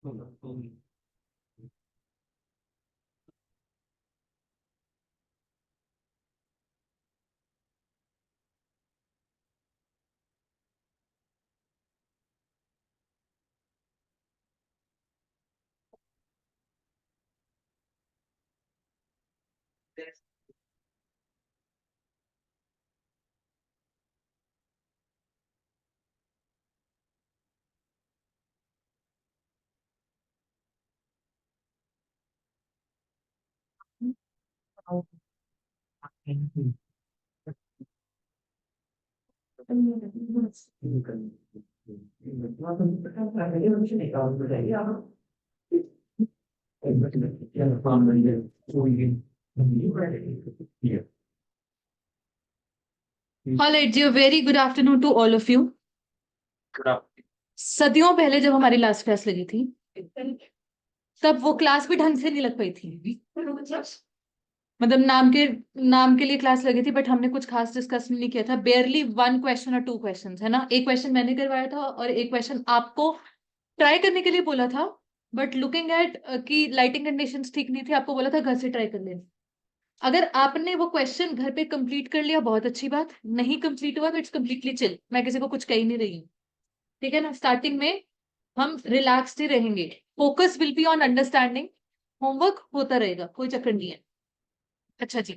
All right, dear. Very good afternoon to all of you. सदियों पहले जब हमारी लास्ट क्लास लगी थी, तब वो क्लास भी ढंग से नहीं लग पाई थी। मतलब नाम के लिए क्लास लगी थी, बट हमने कुछ खास डिस्कस नहीं किया था। बेयरली 1 क्वेश्चन और 2 क्वेश्चन, है ना। एक क्वेश्चन मैंने करवाया था और एक क्वेश्चन आपको ट्राई करने के लिए बोला था। बट लुकिंग एट कि लाइटिंग कंडीशंस ठीक नहीं थी, आपको बोला था घर से ट्राई कर लेना। अगर आपने वो क्वेश्चन घर पे कंप्लीट कर लिया, बहुत अच्छी बात। नहीं कंप्लीट हुआ तो इट्स कंप्लीटली चिल, मैं किसी को कुछ कह ही नहीं रही हूँ। ठीक है ना। स्टार्टिंग में हम रिलैक्स्ड ही रहेंगे। Focus will be on understanding. Homework होता रहेगा, कोई चक्कर नहीं है। अच्छा जी,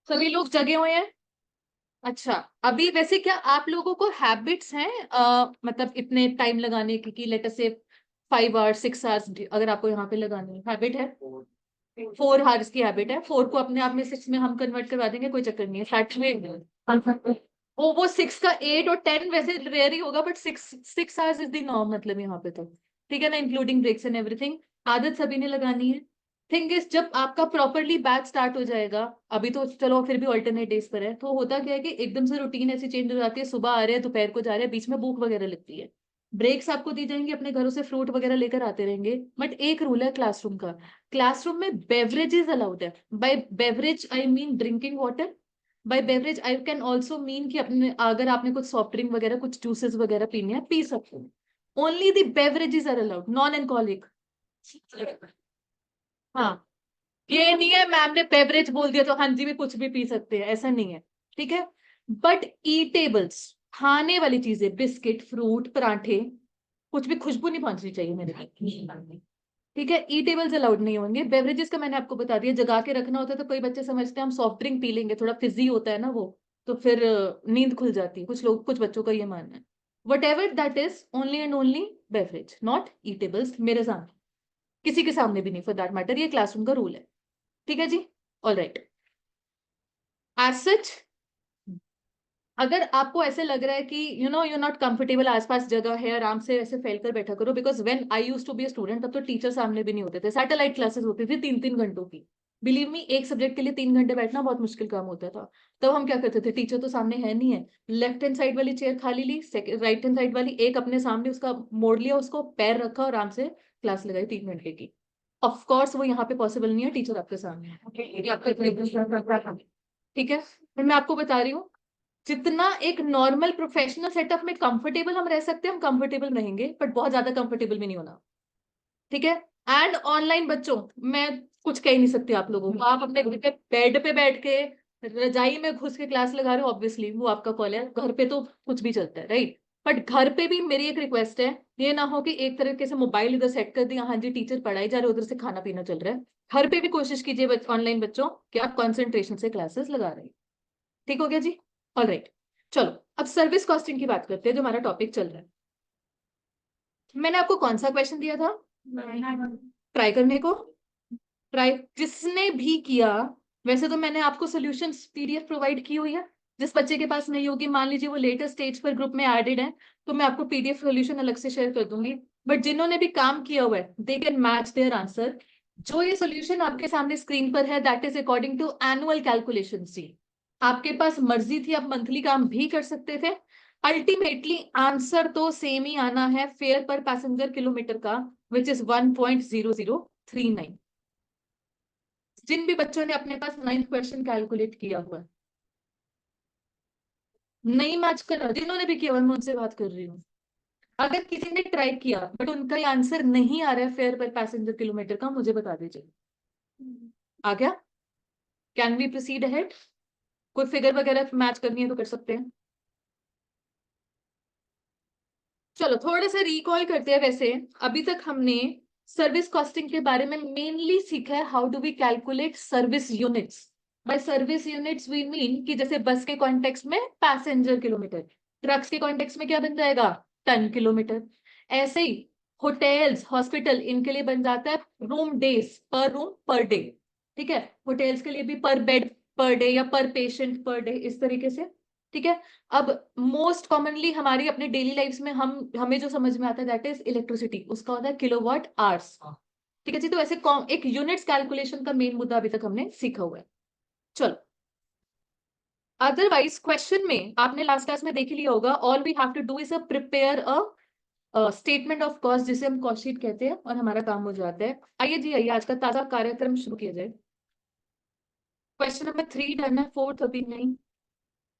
सभी लोग जगे हुए हैं। अच्छा, अभी वैसे क्या आप लोगों को हैबिट्स हैं मतलब इतने टाइम लगाने की, कि लेट अस से 5 आवर्स 6 आवर्स अगर आपको यहाँ पे लगानी है, हैबिट है? 4 आवर्स की हैबिट है। 4 को अपने आप में 6 में हम कन्वर्ट करवा देंगे, कोई चक्कर नहीं है। 60 में वो 6 का 8 और 10 वैसे रेयर ही होगा, but 6 hours is the norm, मतलब यहाँ पे तो। ठीक है ना, इंक्लूडिंग ब्रेक्स एंड एवरीथिंग। आदत सभी ने लगानी है। थिंग इज, जब आपका प्रॉपरली बैच स्टार्ट हो जाएगा, अभी तो चलो फिर भी ऑल्टरनेट डेज पर है, तो होता क्या है कि एकदम से रूटीन ऐसी चेंज हो जाती है। सुबह आ रहे हैं, दोपहर को जा रहे हैं, बीच में भूख वगैरह लगती है। ब्रेक्स आपको दी जाएंगे, अपने घरों से फ्रूट वगैरह लेकर आते रहेंगे। बट एक रूल है क्लासरूम का। क्लासरूम में बेवरेजेस अलाउड है। By beverage I mean drinking water. By beverage I can also mean कि अपने अगर आपने कुछ सॉफ्ट ड्रिंक वगैरह, कुछ जूसेस वगैरह पीने हैं, पी सकते हो। Only the beverages are allowed, non alcoholic. हाँ, ये नहीं है मैम ने बेवरेज बोल दिया तो हाँ जी भी कुछ भी पी सकते हैं, ऐसा नहीं है। ठीक है। बट ईटेबल्स, खाने वाली चीजें, बिस्किट, फ्रूट, पराठे, कुछ भी खुशबू नहीं पहुंचनी चाहिए मेरे तक। ठीक है, ई टेबल्स अलाउड नहीं होंगे। बेवरेजेस का मैंने आपको बता दिया, जगा के रखना होता है। तो कोई बच्चे समझते हैं हम सॉफ्ट ड्रिंक पी लेंगे, थोड़ा फिजी होता है ना वो, तो फिर नींद खुल जाती है। कुछ लोग, कुछ बच्चों का ये मानना है। Whatever that is, only and only beverage, not eatables. मेरे सामने, किसी के सामने भी नहीं फॉर दैट मैटर, ये क्लासरूम का रूल है। ठीक है जी। All right. एज सच, अगर आपको ऐसे लग रहा है कि यू नॉट कंफर्टेबल, आसपास जगह है, आराम से ऐसे फैल कर बैठा करो। Because when I used to be a student, तब तो टीचर सामने भी नहीं होते थे। सैटेलाइट क्लासेस होती थी 3-3 घंटों की। बिलीव मी, एक सब्जेक्ट के लिए 3 घंटे बैठना बहुत मुश्किल काम होता था। तब हम क्या करते थे, टीचर तो सामने है नहीं है, लेफ्ट हैंड साइड वाली चेयर खाली ली, राइट हैंड साइड वाली एक अपने सामने, उसका मोड़ लिया, उसको पैर रखा और आराम से क्लास लगाई 3 घंटे की। ऑफ कोर्स वो यहाँ पे पॉसिबल नहीं है, टीचर आपके सामने है। ये आपका, ठीक है। फिर मैं आपको बता रही हूँ, जितना एक नॉर्मल प्रोफेशनल सेटअप में कंफर्टेबल हम रह सकते हैं, हम कंफर्टेबल रहेंगे, बट बहुत ज्यादा कंफर्टेबल भी नहीं होना। ठीक है। एंड ऑनलाइन बच्चों, मैं कुछ कह ही नहीं सकती आप लोगों को। आप अपने घर पे बेड पे बैठ के, रजाई में घुस के क्लास लगा रहे हो, ऑब्वियसली वो आपका कॉल है। घर पे तो कुछ भी चलता है, राइट। बट घर पे भी मेरी एक रिक्वेस्ट है, ये ना हो कि एक तरीके से मोबाइल इधर सेट कर दिया, हाँ जी टीचर पढ़ाई जा रहे, उधर से खाना पीना चल रहा है। घर पे भी कोशिश कीजिए ऑनलाइन बच्चों कि आप कॉन्सेंट्रेशन से क्लासेस लगा रहे हैं। ठीक हो गया जी। All right. चलो, अब सर्विस कॉस्टिंग की बात करते हैं, जो हमारा टॉपिक चल रहा है। मैंने आपको कौन सा क्वेश्चन दिया था ट्राई करने को? ट्राई जिसने भी किया, वैसे तो मैंने आपको सॉल्यूशंस पीडीएफ प्रोवाइड की हुई है। जिस बच्चे के पास नहीं होगी, मान लीजिए वो लेटेस्ट स्टेज पर ग्रुप में एडेड है, तो मैं आपको पीडीएफ सॉल्यूशन अलग से शेयर कर दूंगी। बट जिन्होंने भी काम किया हुआ है, they can match their answer. जो ये सॉल्यूशन आपके सामने स्क्रीन पर है, that is according to annual calculation see. आपके पास मर्जी थी, आप मंथली काम भी कर सकते थे। अल्टीमेटली आंसर तो सेम ही आना है, फेयर पर पैसेंजर किलोमीटर का, विच इज 1.0039। जिन भी बच्चों ने अपने पास 9th क्वेश्चन कैलकुलेट किया हुआ है, नहीं मैच कर रहा, जिन्होंने भी किया हुआ है, मैं उनसे बात कर रही हूँ। अगर किसी ने ट्राई किया बट उनका आंसर नहीं आ रहा है फेयर पर पैसेंजर किलोमीटर का, मुझे बता दीजिए। आ गया? Can we proceed ahead? कोई फिगर वगैरह मैच करनी है तो कर सकते हैं। चलो थोड़ा सा रिकॉल करते हैं। वैसे अभी तक हमने सर्विस कॉस्टिंग के बारे में मेनली सीखा है how do we calculate service units. By service units we mean कि जैसे बस के कॉन्टेक्स्ट में पैसेंजर किलोमीटर, ट्रक्स के कॉन्टेक्स्ट में क्या बन जाएगा, टन किलोमीटर। ऐसे ही होटल्स हॉस्पिटल इनके लिए बन जाता है रूम डेज, पर रूम पर डे। ठीक है, होटल्स के लिए भी पर बेड पर डे या पर पेशेंट पर डे, इस तरीके से। ठीक है। अब मोस्ट कॉमनली हमारी अपने डेली लाइफ्स में हमें जो समझ में आता है दैट इज इलेक्ट्रिसिटी, उसका होता है किलोवाट आवर्स। ठीक है जी। तो ऐसे एक यूनिट्स कैलकुलेशन का मेन मुद्दा अभी तक हमने सीखा हुआ है। चलो, अदरवाइज क्वेश्चन में आपने लास्ट क्लास में देख ही लिया होगा, all we have to do is prepare a statement of cost, जिसे हम कॉस्ट शीट कहते हैं, और हमारा काम हो जाता है। आइए जी, आइए आज का ताजा कार्यक्रम शुरू किया जाए। क्वेश्चन नंबर 3 डन है, फोर्थ अभी नहीं,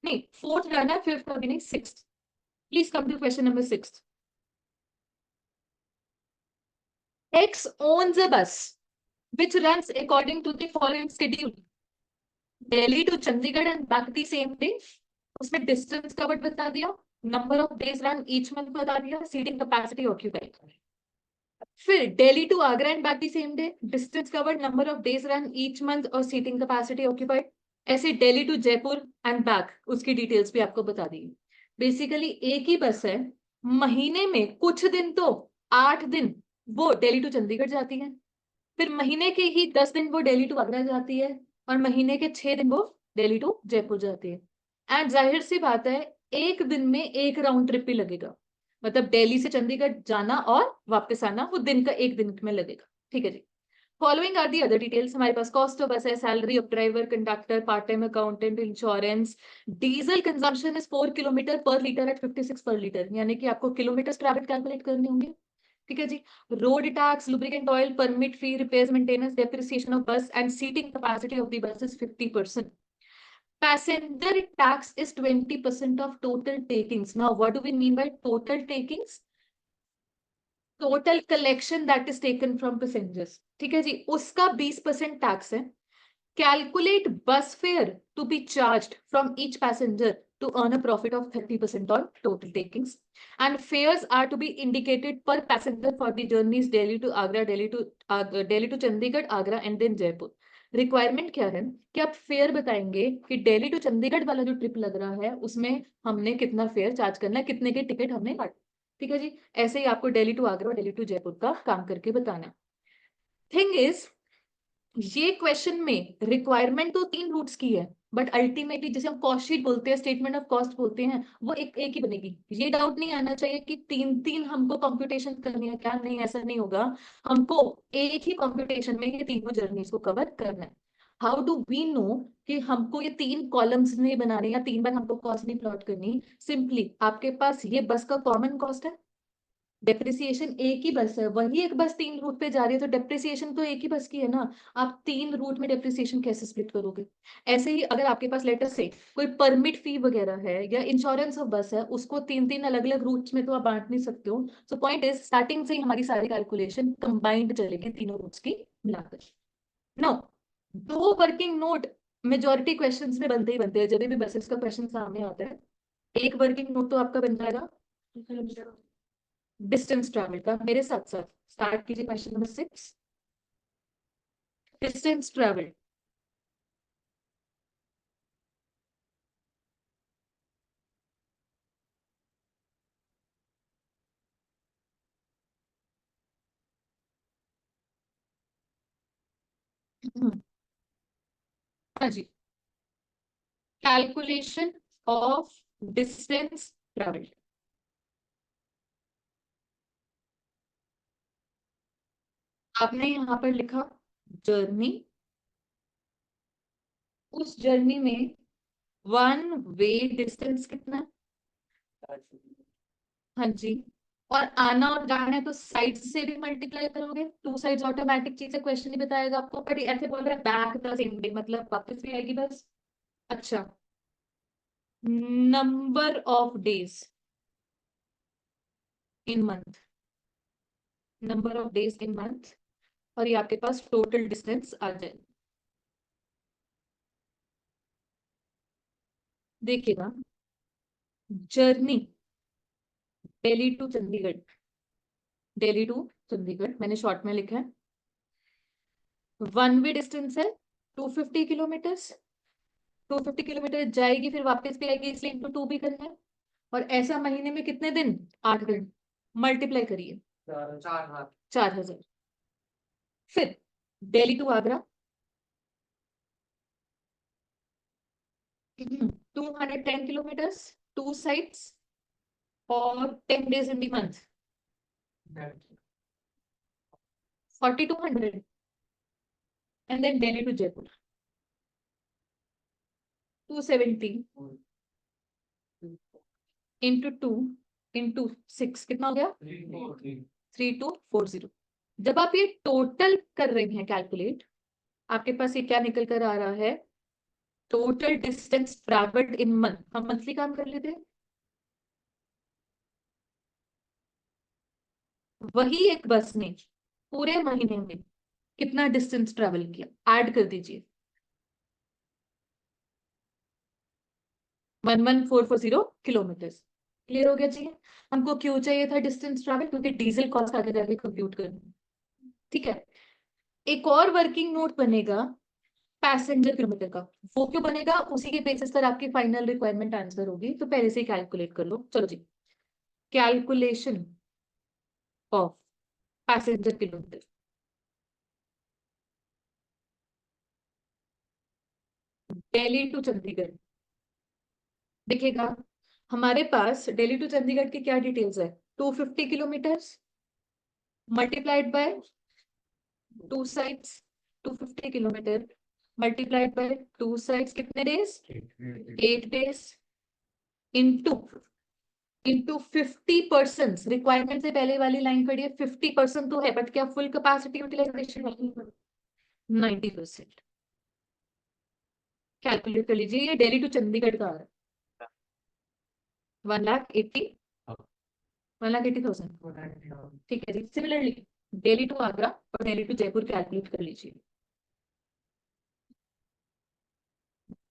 नहीं फोर्थ डन है, फिफ्थ अभी नहीं, six. Please come to question number 6। X owns a bus which runs according to the following schedule: Delhi to Chandigarh and back the same day. उसमें distance covered बता दिया, number of days run each month बता दिया, seating capacity occupied. फिर Delhi to Agra and back the same day, distance covered, number of days run each month और seating capacity occupied. ऐसे Delhi to Jaipur and back, उसकी details भी आपको बता दी। बेसिकली एक ही बस है, महीने में कुछ दिन तो 8 दिन वो दिल्ली टू चंडीगढ़ जाती है, फिर महीने के ही 10 दिन वो दिल्ली टू आगरा जाती है, और महीने के 6 दिन वो दिल्ली टू जयपुर जाती है। एंड जाहिर सी बात है, एक दिन में एक राउंड ट्रिप ही लगेगा, मतलब दिल्ली से चंडीगढ़ जाना और वापस आना, वो दिन का एक दिन में लगेगा। ठीक है जी। Following are the other details हमारे पास, कॉस्ट ऑफ बस है, salary of driver, conductor, part time accountant, insurance. Diesel consumption is 4 kilometre per litre at 56 per litre, यानी कि आपको किलोमीटर ट्रैवल कैलकुलेट करने होंगे। ठीक है जी। Road tax, lubricant oil, permit fee, repairs, maintenance, depreciation of bus and seating capacity of the bus is 50%. Passenger tax is 20% of total takings. Now, what do we mean by total takings? Total collection that is taken from passengers. ठीक है जी, उसका 20% tax है। Calculate bus fare to be charged from each passenger to earn a profit of 30% on total takings. And fares are to be indicated per passenger for the journeys Delhi to Agra, Delhi to Chandigarh, Agra and then Jaipur. Requirement क्या है कि आप fair बताएंगे कि Delhi to Chandigarh वाला जो trip लग रहा है उसमें हमने कितना फेयर चार्ज करना है, कितने के टिकट हमने काट। ठीक है जी। ऐसे ही आपको दिल्ली टू आगरा और दिल्ली टू जयपुर का काम करके बताना है। थिंग इज, ये क्वेश्चन में रिक्वायरमेंट तो 3 रूट्स की है, बट अल्टीमेटली जिसे हम कॉस्ट शीट बोलते हैं, स्टेटमेंट ऑफ कॉस्ट बोलते हैं, वो एक एक ही बनेगी। ये डाउट नहीं आना चाहिए कि तीन तीन हमको कंप्यूटेशन करनी है, क्या नहीं, ऐसा नहीं होगा। हमको एक ही कंप्यूटेशन में ये तीनों जर्नीज को कवर करना है। हाउ डू वी नो कि हमको ये 3 कॉलम्स नहीं बनाने या 3 बार हमको कॉस्ट नहीं प्लॉट करनी? सिंपली आपके पास ये बस का कॉमन कॉस्ट है, डेप्रिसिएशन एक ही बस है, वही एक बस 3 रूट पे जा रही है, तो डेप्रिसिएशन तो एक ही बस की है ना। आप 3 रूट में डेप्रिसिएशन कैसे स्प्लिट करोगे? ऐसे ही अगर आपके पास लेटर से कोई परमिट फी वगैरह है या इंश्योरेंस ऑफ बस है, उसको 3 3 अलग अलग रूट्स में तो आप बांट नहीं सकते हो। सो पॉइंट इज, स्टार्टिंग से ही हमारी सारी कैलकुलेशन कंबाइंड चलेगी तीनों रूट्स की मिलाकर। No, 2 working note majority questions में बनते ही बनते हैं, जब भी बसेस का क्वेश्चन सामने आता है। एक वर्किंग नोट तो आपका बन जाएगा डिस्टेंस ट्रैवल का। मेरे साथ साथ स्टार्ट कीजिए क्वेश्चन नंबर 6, डिस्टेंस ट्रैवल। हाँ जी, कैलकुलेशन ऑफ डिस्टेंस ट्रैवल। आपने यहाँ पर लिखा जर्नी, उस जर्नी में वन वे डिस्टेंस कितना है? हाँ जी। और आना और जाना है तो साइड से भी मल्टीप्लाई करोगे, 2 साइड्स ऑटोमेटिक चीज है, क्वेश्चन ही बताएगा आपको। बट ऐसे बोल रहे हैं बैक द सेम डे, मतलब वापस भी आएगी बस। अच्छा, number of days, in month, number of days in month, और ये आपके पास टोटल डिस्टेंस आ जाए। देखिएगा, journey Delhi to Chandigarh, Delhi to Chandigarh मैंने शॉर्ट में लिखा है, वन वे डिस्टेंस है 250 किलोमीटर, 250 किलोमीटर जाएगी फिर वापस भी आएगी, इसलिए इंटू 2 भी करना है। और ऐसा महीने में कितने दिन, 8 दिन, मल्टीप्लाई करिए 4000। फिर Delhi to Agra 210 kilometer, 2 sides और 10 days in the month, 4200, and then Delhi to Jaipur 270 into 2 into 6 कितना हो गया, 3240। जब आप ये टोटल कर रहे हैं कैलकुलेट, आपके पास ये क्या निकल कर आ रहा है, total distance travelled in month. हम मंथली काम कर लेते हैं, वही एक बस ने पूरे महीने में कितना डिस्टेंस ट्रैवल किया, ऐड कर दीजिए, 11440 किलोमीटर। क्लियर हो गया? चाहिए हमको क्यों चाहिए था डिस्टेंस ट्रैवल, क्योंकि डीजल कॉस्ट आगे जाके कंप्यूट करनी। ठीक है, एक और वर्किंग नोट बनेगा पैसेंजर किलोमीटर का, वो क्यों बनेगा, उसी के बेसिस पर आपकी फाइनल रिक्वायरमेंट आंसर होगी, तो पहले से ही कैलकुलेट कर लो। चलो जी, calculation of passenger kilometre. Delhi to Chandigarh, देखिएगा हमारे पास दिल्ली टू चंडीगढ़ की क्या डिटेल्स है, 250 kilometre multiplied by 2 sides, 250 kilometre multiplied by 2 sides, कितने डेज, 8 days, इंटू 50%। रिक्वायरमेंट से पहले वाली लाइन पढ़िए, 50% तो है बट क्या फुल कैपेसिटी यूटिलाइजेशन 90%। कैलकुलेट कर लीजिए, ये दिल्ली टू चंडीगढ़ का आ रहा है 1,80,000, 1,80,000। ठीक है जी, सिमिलरली दिल्ली टू आगरा और दिल्ली टू जयपुर कैलकुलेट कर लीजिए,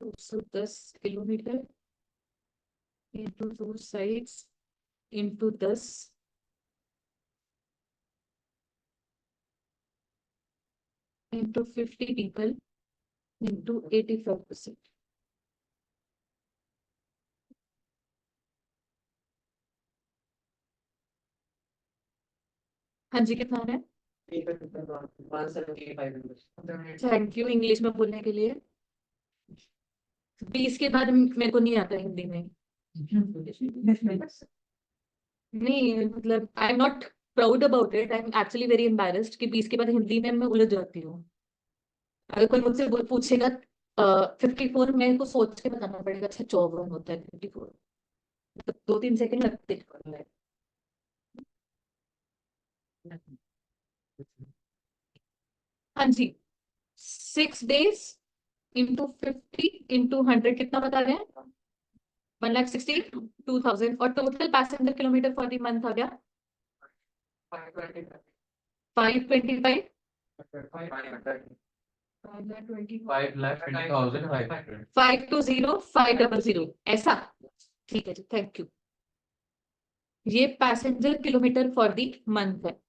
210 kilometre into 2 sides into 10 into 50 people into 85%। हाँ जी, कितना है? थैंक यू इंग्लिश में बोलने के लिए। 20 के बाद मेरे को नहीं आता हिंदी में। नहीं मतलब I am not proud about it, I am actually very embarrassed कि 20 के बाद हिंदी में मैं उलझ जाती हूँ। अगर कोई मुझसे पूछेगा 54, मेरे को सोच के बताना पड़ेगा, अच्छा 54 होता है 54, तो 2-3 सेकंड लगते हैं। हाँ जी, 6 days इंटू 50 इंटू 100 कितना बता रहे हैं, 1,62,000। और total passenger kilometre for the month आ गया 525, 520,500, ऐसा। ठीक है जी, थैंक यू। ये passenger kilometre for the month है।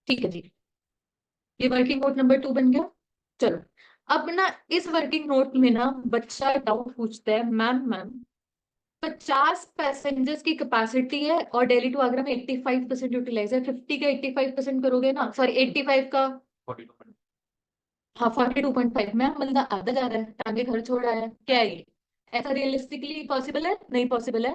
ठीक है जी, ये वर्किंग नोट नंबर 2 बन गया। चलो, अब ना इस वर्किंग नोट में ना बच्चा डाउट पूछता है, मैम 50 पैसेंजर्स की कैपेसिटी है और दिल्ली टू आगरा में 85% यूटिलाइज है, 50 का 85% करोगे ना, सॉरी 85 का, हाँ 42.5, मैम बंदा आधा जा रहा है, टांगे घर छोड़ रहा है, क्या है ये, ऐसा रियलिस्टिकली पॉसिबल है? नहीं पॉसिबल है।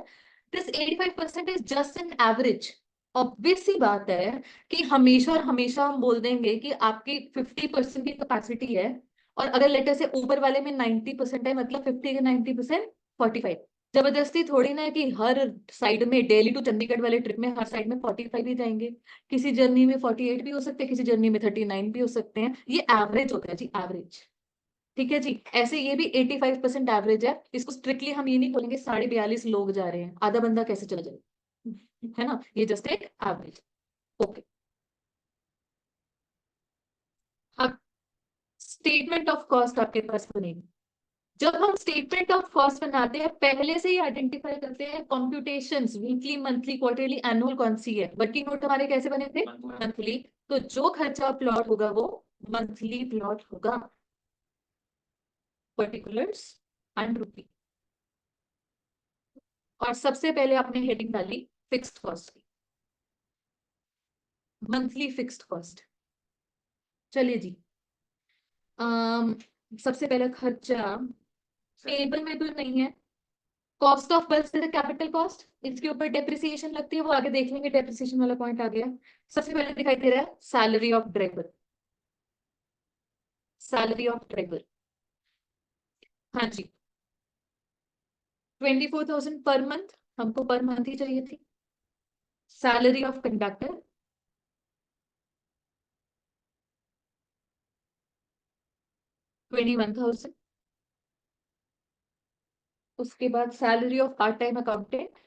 This 85% is just an average. Obvious सी बात है कि हमेशा और हमेशा हम बोल देंगे कि आपकी 50% की कैपेसिटी है, और अगर लेटर से ऊपर वाले में 90% है, मतलब 50 का 90% 45। जबरदस्ती थोड़ी ना है कि हर साइड में, दिल्ली टू चंडीगढ़ वाले ट्रिप में हर साइड में 45 ही जाएंगे। किसी जर्नी में 48 भी हो सकते हैं, किसी जर्नी में 39 भी हो सकते हैं, ये एवरेज होता है जी, एवरेज। ठीक है जी। ऐसे ये भी 85% एवरेज है, इसको स्ट्रिक्टली हम ये नहीं बोलेंगे 42.5 लोग जा रहे हैं, आधा बंदा कैसे चला जाए, है ना, ये जस्ट एक एवरेज। ओके, अब स्टेटमेंट ऑफ कॉस्ट आपके पास बनेगी। जब हम स्टेटमेंट ऑफ कॉस्ट बनाते हैं पहले से ही आइडेंटिफाई करते हैं कॉम्प्यूटेशंस, वीकली, मंथली, क्वार्टरली, एनुअल कौन सी है। वर्किंग नोट हमारे कैसे बने थे, मंथली, तो जो खर्चा प्लॉट होगा वो मंथली प्लॉट होगा, पर्टिकुलर्स एंड रुपी। और सबसे पहले आपने हेडिंग डाली फिक्स्ड कॉस्ट की, मंथली फिक्स्ड कॉस्ट। चलिए जी, सबसे पहला खर्चा टेबल में तो नहीं है, कॉस्ट ऑफ बस कैपिटल कॉस्ट, इसके ऊपर डेप्रिसिएशन लगती है, वो आगे देख लेंगे, डेप्रिसिएशन वाला पॉइंट आ गया। सबसे पहले दिखाई दे रहा है salary of driver, salary of driver, हाँ जी, 24,000 पर मंथ, हमको पर मंथ ही चाहिए थी। Salary of conductor 21,000। उसके बाद salary of part time accountant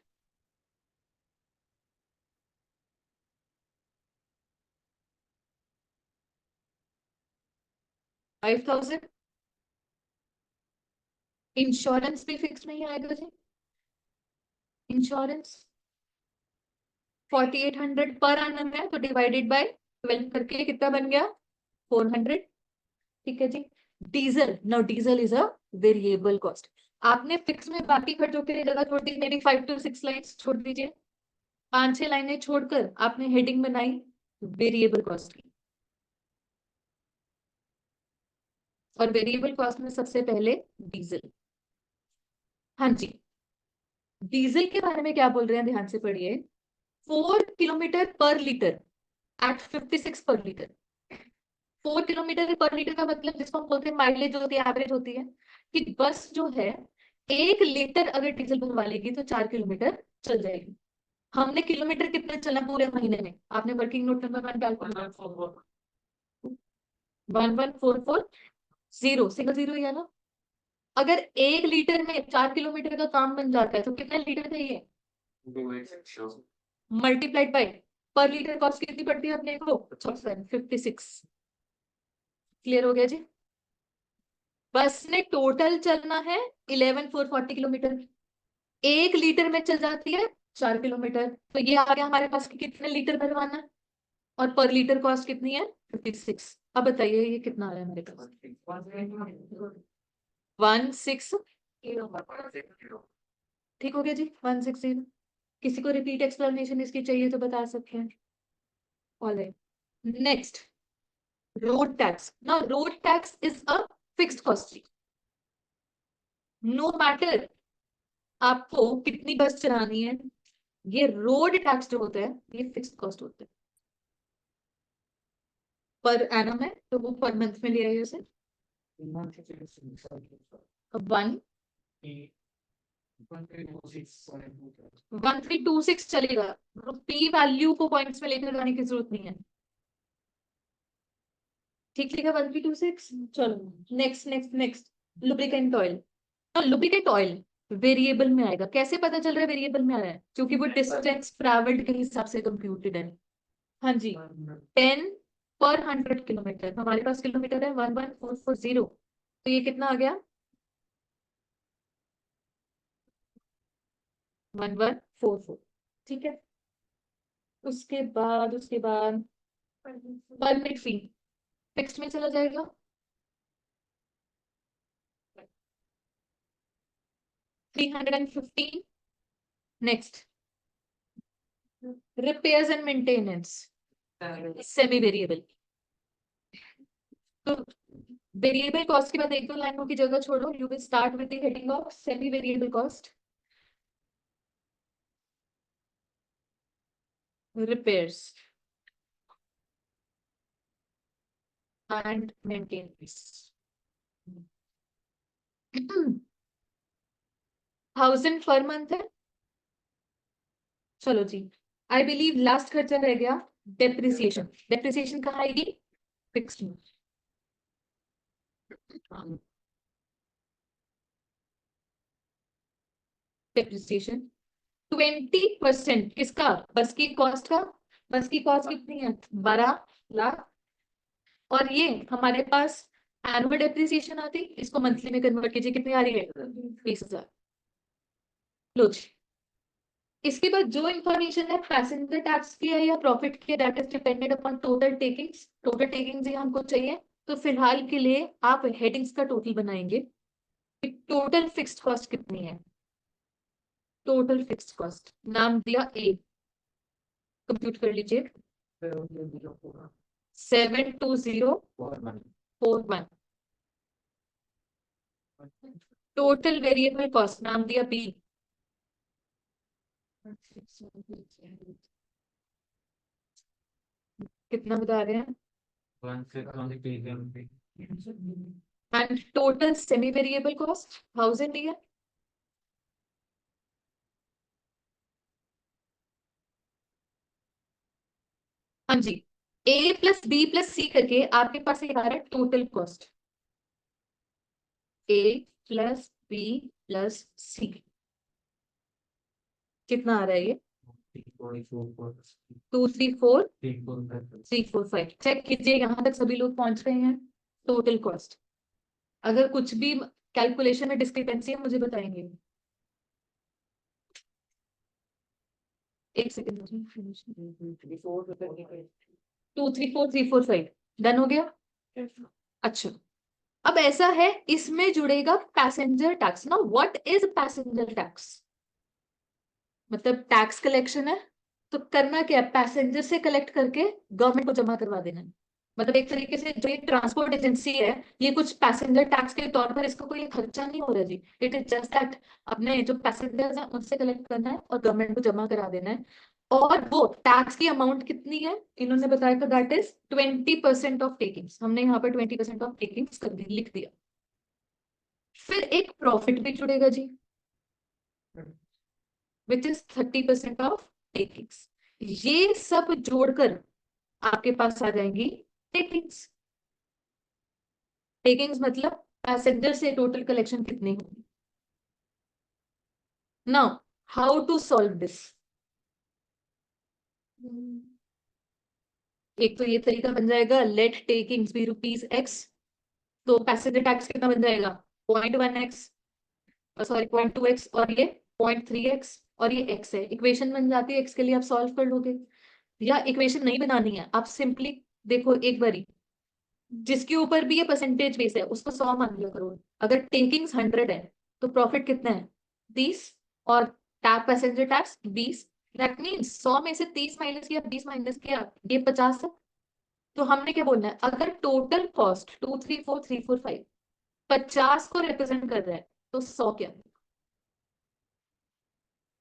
5,000। Insurance भी फिक्स नहीं आएगा जी, इंश्योरेंस 4,800 पर एनम है, तो डिवाइडेड बाय 12 करके कितना बन गया, 400। ठीक है जी। Diesel, no, diesel is a variable cost. आपने फिक्स में बाकी खर्चों के लिए जगह छोड़ दी, मेरी 5 to 6 लाइन्स छोड़ दीजिए, 5-6 लाइनें छोड़कर आपने हेडिंग बनाई वेरिएबल कॉस्ट की। और वेरिएबल कॉस्ट में सबसे पहले डीजल, हाँ जी, डीजल के बारे में क्या बोल रहे हैं ध्यान से पढ़िए, 4 kilometre per litre at 56 per litre. 4 kilometre per litre का मतलब जिसको हम बोलते हैं माइलेज जो होती है, एवरेज होती है, कि बस जो है 1 लीटर अगर डीजल भरवा लेगी तो 4 किलोमीटर चल जाएगी। हमने किलोमीटर कितने चलना पूरे महीने में, आपने वर्किंग नोट नंबर 1 कैलकुलेट, 11,440, सिंगल जीरो ही है ना। अगर 1 लीटर में 4 किलोमीटर का काम बन जाता है तो कितना लीटर चाहिए, मल्टीप्लाइड बाय पर लीटर कॉस्ट कितनी पड़ती है अपने को, 56। क्लियर हो गया जी। बस ने टोटल चलना है 11,440 किलोमीटर, 1 लीटर में चल जाती है 4 किलोमीटर, तो ये आ गया हमारे पास कि कितने लीटर भरवाना है, और पर लीटर कॉस्ट कितनी है, 56। अब बताइए ये कितना आ रहा है हमारे पास, 16। ठीक हो गया जी, 160। किसी को रिपीट एक्सप्लेनेशन इसकी चाहिए तो बता सकते हैं। Alright, next, road tax. Now road tax is a fixed cost, no matter आपको कितनी बस चलानी है, ये रोड टैक्स जो होता है ये फिक्स्ड कॉस्ट होता है, पर एनम है तो वो पर मंथ में ले रहे हैं उसे। 1,1326 चलेगा, पी वैल्यू को पॉइंट्स में लेकर जाने की जरूरत नहीं है। ठीक लिखा 1,326। चलो next next next, lubricant oil. Lubricant oil variable में आएगा, कैसे पता चल रहा है वेरिएबल में आ रहा है, क्योंकि वो डिस्टेंस ट्रैवल्ड के हिसाब से कंप्यूटेड है। हाँ जी, 10 पर 100 किलोमीटर, हमारे पास किलोमीटर है 11,440, तो ये कितना आ गया, 1144। ठीक है। उसके बाद परमिट फी फिक्स में चला जाएगा, 315। Next, repairs and maintenance, semi variable. तो वेरिएबल कॉस्ट के बाद एक दो लाइनों की जगह छोड़ो, you will start with the heading of semi variable cost, repairs and maintenance. 1,000 per month है। चलो जी, आई बिलीव लास्ट खर्चा रह गया डेप्रिसिएशन। डेप्रिसिएशन कहाँ आएगी, फिक्स्ड में। डेप्रिसिएशन। 20% किसका? बस की कॉस्ट का। बस की कॉस्ट कितनी है? 12 लाख। और ये हमारे पास एनुअल डेप्रिसिएशन आती, इसको मंथली में कन्वर्ट कीजिए, कितनी आ रही है? 20,000। लो जी। इसके बाद जो इंफॉर्मेशन है पैसेंजर टैक्स की है या प्रॉफिट की है, that is depended upon total takings. Total takings ही हमको चाहिए। तो फिलहाल के लिए आप हेडिंग्स का टोटल बनाएंगे कि टोटल फिक्स्ड कॉस्ट कितनी है। टोटल फिक्स्ड कॉस्ट नाम दिया ए, कंप्यूट कर लीजिए। 72041। टोटल वेरिएबल कॉस्ट नाम दिया बी। कितना बता रहे हैं? And total semi variable cost 1000 दिया। हाँ जी। ए प्लस बी प्लस सी करके आपके पास ये आ रहा है टोटल कॉस्ट। ए प्लस बी प्लस सी कितना आ रहा है ये? 234,345। चेक कीजिए यहां तक सभी लोग पहुंच रहे हैं। Total cost. अगर कुछ भी कैलकुलेशन में डिस्क्रिपेंसी है मुझे बताएंगे। एक सेकंड। 234,345 डन हो गया। अच्छा, अब ऐसा है, इसमें जुड़ेगा पैसेंजर टैक्स ना। What is passenger tax? मतलब टैक्स कलेक्शन है, तो करना क्या है? पैसेंजर से कलेक्ट करके गवर्नमेंट को जमा करवा देना है। मतलब एक तरीके से जो ये ट्रांसपोर्ट एजेंसी है, ये कुछ पैसेंजर टैक्स के तौर पर इसका कोई खर्चा नहीं हो रहा जी। इट इज जस्ट दैट अपने जो पैसेंजर्स हैं उनसे कलेक्ट करना है और गवर्नमेंट को जमा करा देना है। और वो टैक्स की अमाउंट कितनी है इन्होंने बताया था, दैट इज 20% ऑफ टेकिंग्स। हमने यहाँ पर 20% ऑफ टेकिंग्स कर दी, लिख दिया। फिर एक प्रॉफिट भी जुड़ेगा जी, विच इज 30% ऑफ टेकिंग्स। ये सब जोड़कर आपके पास आ जाएंगी टेकिंग्स। टेकिंग्स मतलब पैसेंजर से टोटल कलेक्शन कितनी होगी। Now how to solve this? एक तो ये तरीका बन जाएगा, let takings be rupees X. तो पैसेंजर टैक्स कितना बन जाएगा? 0.1x, सॉरी 0.2x, और ये 0.3x, और ये x है। इक्वेशन बन जाती है, x के लिए आप सॉल्व कर लोगे। या इक्वेशन नहीं बनानी है, आप सिंपली देखो एक बारी, जिसके ऊपर भी ये परसेंटेज बेस है उसको 100 मान लिया करो। अगर टेकिंग्स 100 है तो प्रॉफिट कितना है? 30। और tap passenger tax 20। That means 100 में से 30 माइनस किया, 20 माइनस किया, ये 50 है। तो हमने क्या बोलना है? अगर टोटल कॉस्ट 234,345 50 को रिप्रेजेंट कर रहा है तो 100 क्या है?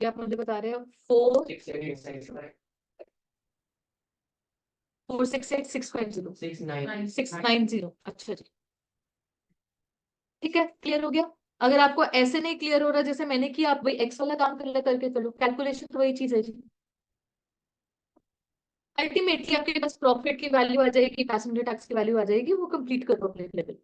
क्या आप मुझे बता रहे हो? 468,650 अच्छा जी। ठीक है, क्लियर हो गया। अगर आपको ऐसे नहीं क्लियर हो रहा जैसे मैंने किया, आप वही एक्स वाला काम कर करके चलो, कैलकुलेशन तो वही चीज है जी। अल्टीमेटली आपके पास प्रॉफिट की वैल्यू आ जाएगी, पैसेंजर टैक्स की वैल्यू आ जाएगी, वो कंप्लीट करो अपने लेवल।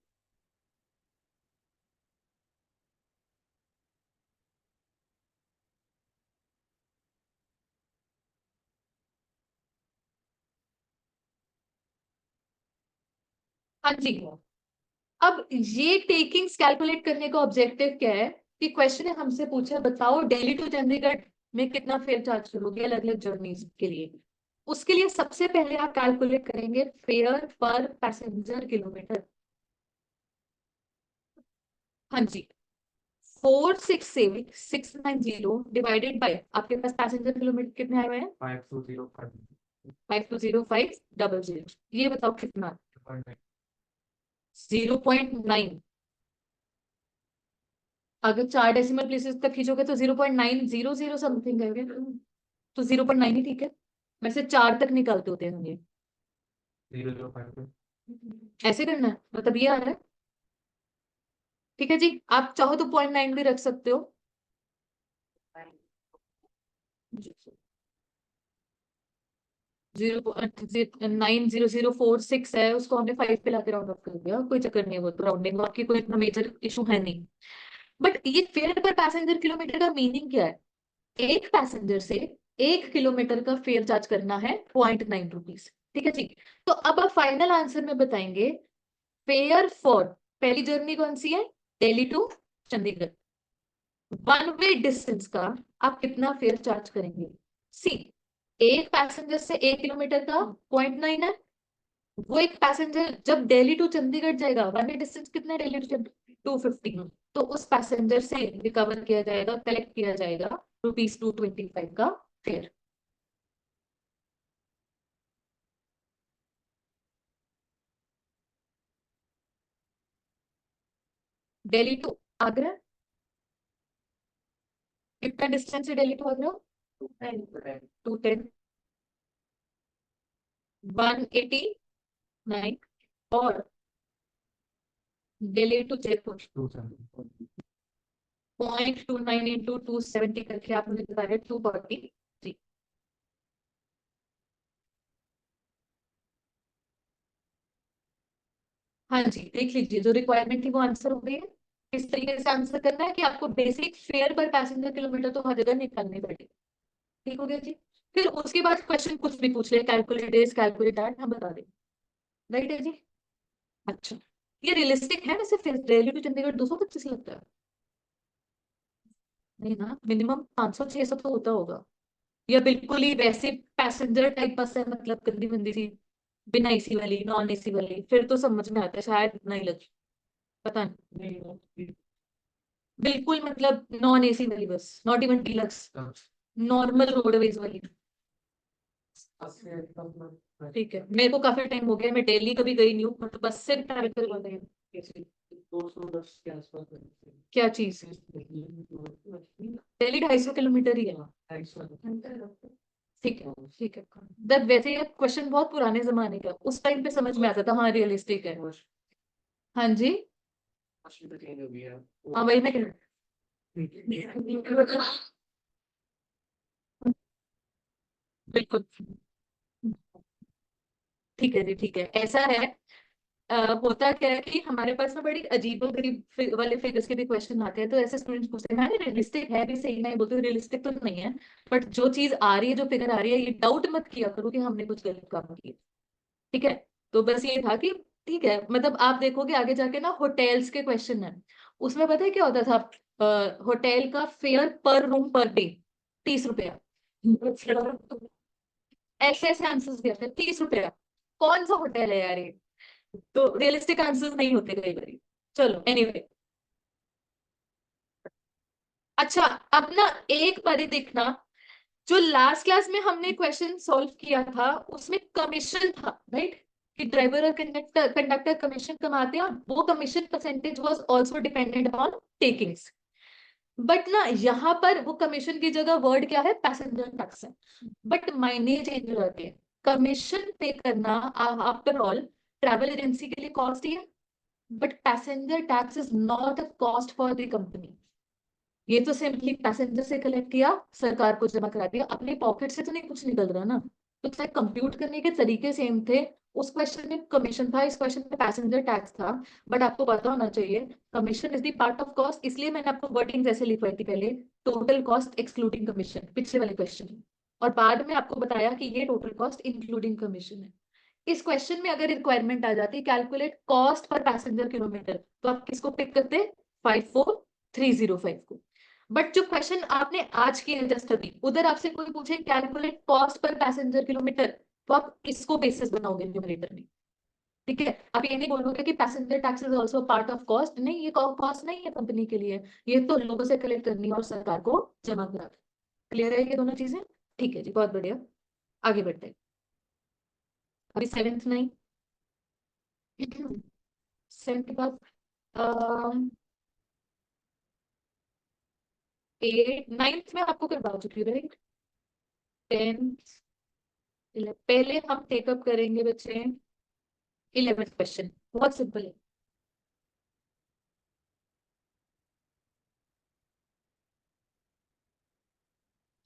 हाँ जी। अब ये टेकिंग्स कैलकुलेट करने का ऑब्जेक्टिव क्या है कि क्वेश्चन है हमसे पूछा, बताओ दिल्ली टू चंडीगढ़ में कितना फेयर चार्ज करोगे अलग अलग जर्नीज के लिए। उसके लिए सबसे पहले आप कैलकुलेट करेंगे फेयर पर पैसेंजर किलोमीटर। हाँ जी। 467,690 डिवाइडेड बाय आपके पास पैसेंजर किलोमीटर कितने आए हुए हैं? 520500। ये बताओ कितना? 0.9। अगर 4 डेसिमल प्लेसेस तक खींचोगे तो 0.900 समथिंग है। तो 0.9 ही ठीक है। वैसे 4 तक निकालते होते हैं ये। ऐसे करना है, मतलब ये आ रहा है। ठीक है जी, आप चाहो तो 0.9 भी रख सकते हो। 0.90046 है, उसको हमने 5 पे लाके राउंड ऑफ कर दिया, कोई चक्कर नहीं है, वो तो राउंडिंग आपकी कोई इतना मेजर इशू है नहीं। बट ये फेयर पर पैसेंजर किलोमीटर का मीनिंग क्या है? एक पैसेंजर से 1 किलोमीटर का फेयर चार्ज करना है 0.9 रुपीज। ठीक है जी। तो अब आप फाइनल आंसर में बताएंगे फेयर फॉर पहली जर्नी कौन सी है, Delhi to Chandigarh, one way distance का आप कितना फेयर चार्ज करेंगे? सी, एक पैसेंजर से 1 किलोमीटर का 0.9 है। वो एक पैसेंजर जब दिल्ली टू चंडीगढ़ जाएगा, वन वे डिस्टेंस कितना है दिल्ली टू 250, तो उस पैसेंजर से रिकवर किया जाएगा, कलेक्ट किया जाएगा ₹225 का फेयर। दिल्ली टू आगरा कितना डिस्टेंस है दिल्ली टू आगरा? 210, 189, और दिल्ली टू जयपुर 0.29 इंटू 270 करके आप मुझे बता रहे 240 जी। हाँ जी, देख लीजिए जो रिक्वायरमेंट थी वो आंसर हो गई है। इस तरीके से आंसर करना है कि आपको basic fair per passenger kilometre तो हर जगह निकालनी पड़ेगी। ठीक हो गया जी। फिर उसके बाद क्वेश्चन कुछ भी पूछ ले, कैलकुलेट दिस कैलकुलेट दैट, हम बता देंगे। राइट है जी। अच्छा, ये रियलिस्टिक है वैसे, फिर दिल्ली टू चंडीगढ़ 225 लगता है? नहीं ना, मिनिमम 500-600 तो होता होगा। या बिल्कुल ही वैसे पैसेंजर टाइप बस है, मतलब गंदी मंदी सी, बिना एसी वाली, नॉन एसी वाली, फिर तो समझ में आता है शायद इतना ही लगे। पता नहीं, बिल्कुल मतलब नॉन एसी वाली बस, not even deluxe, normal roadways वाली। ठीक है, मेरे को काफी टाइम हो गया, मैं दिल्ली कभी गई नहीं हूँ, मतलब बस से ट्रैवल कर पाते हैं। 210 के आसपास। क्या चीज? दिल्ली 250 किलोमीटर ही है। 250। ठीक है ठीक है। जब वैसे ये क्वेश्चन बहुत पुराने जमाने का, उस टाइम पे समझ में आता था हाँ रियलिस्टिक है। हाँ जी। हाँ वही मैं कह रही हूँ। बिल्कुल। ठीक है जी, ठीक है, ऐसा है। होता क्या है कि हमारे पास ना बड़ी अजीबो गरीब वाले फिगर्स के भी क्वेश्चन आते हैं, तो ऐसे स्टूडेंट्स पूछते हैं मैंने रियलिस्टिक है भी सही, नहीं बोलते रियलिस्टिक तो नहीं है, बट जो चीज आ रही है, जो फिगर आ रही है, ये डाउट मत किया करो कि हमने कुछ गलत काम किया। ठीक है। तो बस ये था कि ठीक है, मतलब आप देखोगे आगे जाके ना होटल्स के क्वेश्चन है, उसमें पता है क्या होता था? होटल का फेयर पर रूम पर डे 30 रुपया। ऐसे ऐसे आंसर्स भी आते हैं, 30 रुपया, कौन सा होटल है यार ये? तो रियलिस्टिक आंसर्स नहीं होते कई बार। चलो एनीवे। अच्छा, अब ना एक बारी देखना, जो लास्ट क्लास में हमने क्वेश्चन सॉल्व किया था उसमें कमीशन था, राइट? कि ड्राइवर और कंडक्टर कंडक्टर कमीशन कमाते हैं, वो commission percentage was also dependent on takings. But ना यहाँ पर वो कमीशन की जगह वर्ड क्या है, पैसेंजर टैक्स है। बट मायने चेंज हो जाते हैं। कमीशन पे करना आफ्टर ऑल ट्रैवल एजेंसी के लिए कॉस्ट ही है, but passenger tax is not a cost for the company. ये तो सिंपली पैसेंजर से कलेक्ट किया, सरकार को जमा करा दिया, अपने पॉकेट से तो नहीं कुछ निकल रहा ना। तो चाहे कंप्यूट करने के तरीके सेम थे, उस क्वेश्चन में कमीशन था, इस क्वेश्चन में पैसेंजर टैक्स था। बट आपको पता होना चाहिए commission is the part of cost, इसलिए मैंने आपको वर्डिंग जैसे लिखवाई थी पहले, टोटल कॉस्ट एक्सक्लूडिंग कमीशन, पिछले वाले क्वेश्चन, और बाद में आपको बताया कि ये टोटल कॉस्ट इंक्लूडिंग कमीशन है। इस क्वेश्चन में अगर रिक्वायरमेंट आ जाती calculate cost per passenger kilometre, तो आप किसको पिक करते? 54305 को। बट जो क्वेश्चन आपने आज किया जस्ट अभी, उधर आपसे कोई पूछे calculate cost per passenger kilometre, तो आप किसको बेसिस बनाओगे न्यूमरेटर में? ठीक है, आप ये नहीं बोलोगे कि passenger tax is also part of cost, नहीं, ये कॉस्ट नहीं है कंपनी के लिए, ये तो लोगों से कलेक्ट करनी है और सरकार को जमा करा। क्लियर है ये दोनों चीजें? ठीक है जी, बहुत बढ़िया। आगे बढ़ते हैं। अभी सेवेंथ नहीं, सेवेंथ के बाद एट नाइन्थ में आपको करवा चुकी हूँ, राइट? टेंथ, पहले हम टेकअप करेंगे बच्चे 11th क्वेश्चन, बहुत सिंपल है।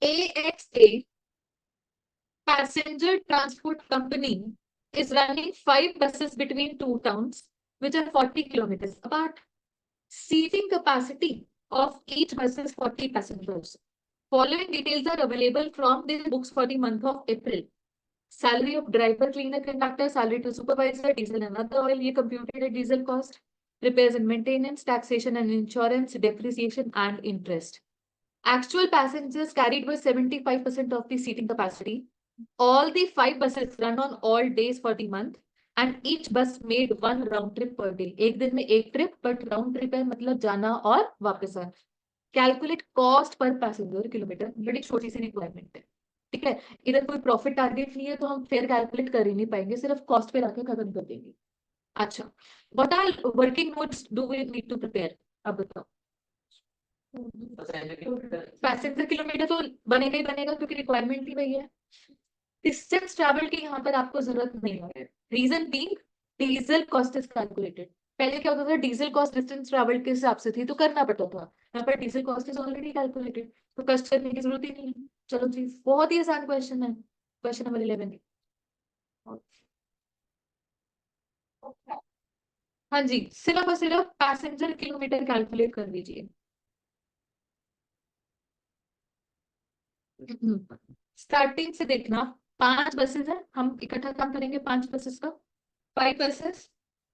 AXA passenger transport company is running 5 buses between two towns which are 40 kilometers apart. Seating capacity of each buses 40 passengers. Following details are available from the books for the month of April. Salary of driver, cleaner, conductor, salary to supervisor, diesel and other oil, ये computed है diesel cost, repairs and maintenance, taxation and insurance, depreciation and interest. Actual passengers carried were 75% of the seating capacity. All the 5 buses run on all days for the month and each bus made one round trip per day. एक दिन में एक trip, but round trip है मतलब जाना और वापस आना. Calculate cost per passenger kilometre, बड़ी छोटी सी रिक्वायरमेंट है. ठीक है, इधर कोई प्रॉफिट टारगेट नहीं है तो हम फेयर कैलकुलेट कर ही नहीं पाएंगे, सिर्फ कॉस्ट पे आके खत्म कर देंगे. अच्छा, what are working notes do we need to prepare, अब बताओ. पैसेंजर किलोमीटर तो बनेगा ही बनेगा क्योंकि रिक्वायरमेंट ही वही है. डिस्टेंस ट्रैवल की यहाँ पर आपको जरूरत नहीं है. Reason being diesel cost is calculated. पहले क्या होता था, डीजल कॉस्ट डिस्टेंस ट्रैवल के हिसाब से थी तो करना पड़ता था. यहाँ पर diesel cost is already calculated तो कष्ट करने की जरूरत ही नहीं है. चलो जी, बहुत ही आसान क्वेश्चन है. Question number 11. हाँ जी, सिर्फ और सिर्फ पैसेंजर किलोमीटर कैलकुलेट कर लीजिए. स्टार्टिंग से देखना, 5 बसेस है, हम इकट्ठा काम करेंगे 5 बसेस का. 5 buses